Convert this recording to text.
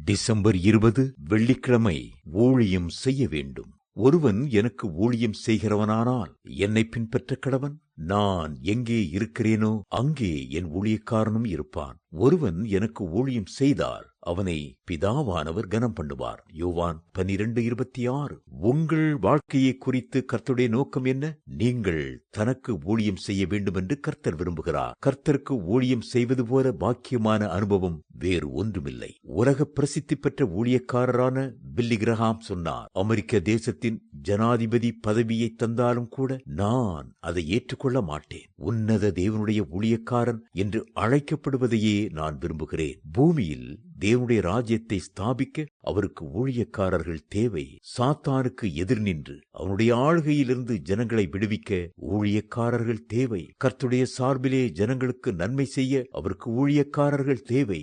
December 20 வெள்ளிக்கிழமை. ஊழியம் செய்ய வேண்டும். ஒருவன் எனக்கு ஊழியம் செய்கிறவனானால் என்னை பின்பற்ற கடவன். நான் எங்கே இருக்கிறேனோ அங்கே என் ஊழியக்காரனும் இருப்பான். ஒருவன் எனக்கு ஊழியம் செய்தால் அவனை பிதாவானவர் கனம் பண்ணுவார். யோவான் 12:26. உங்கள் வாழ்க்கையை குறித்து கர்த்தருடைய நோக்கம் என்ன? நீங்கள் தனக்கு ஊழியம் செய்ய வேண்டும் என்று கர்த்தர் விரும்புகிறார். கர்த்தருக்கு ஊழியம் செய்வது போல பாக்கியமான அனுபவம் வேறு ஒன்றுமில்லை. உலக பிரசித்தி பெற்ற ஊழியக்காரரான பில்லி கிரஹாம் சொன்னார், அமெரிக்க தேசத்தின் ஜனாதிபதி பதவியை தந்தாலும் கூட நான் அதை ஏற்றுக்கொள்ள மாட்டேன். உன்னத தேவனுடைய ஊழியக்காரன் என்று அழைக்கப்படுவதையே நான் விரும்புகிறேன். பூமியில் தேவனுடைய ராஜ்யத்தை ஸ்தாபிக்க அவருக்கு ஊழியக்காரர்கள் தேவை. சாத்தானுக்கு எதிர் நின்று அவனுடைய ஆளுகையிலிருந்து ஜனங்களை விடுவிக்க ஊழியக்காரர்கள் தேவை. கர்த்தருடைய சார்பிலே ஜனங்களுக்கு நன்மை செய்ய அவருக்கு ஊழியக்காரர்கள் தேவை.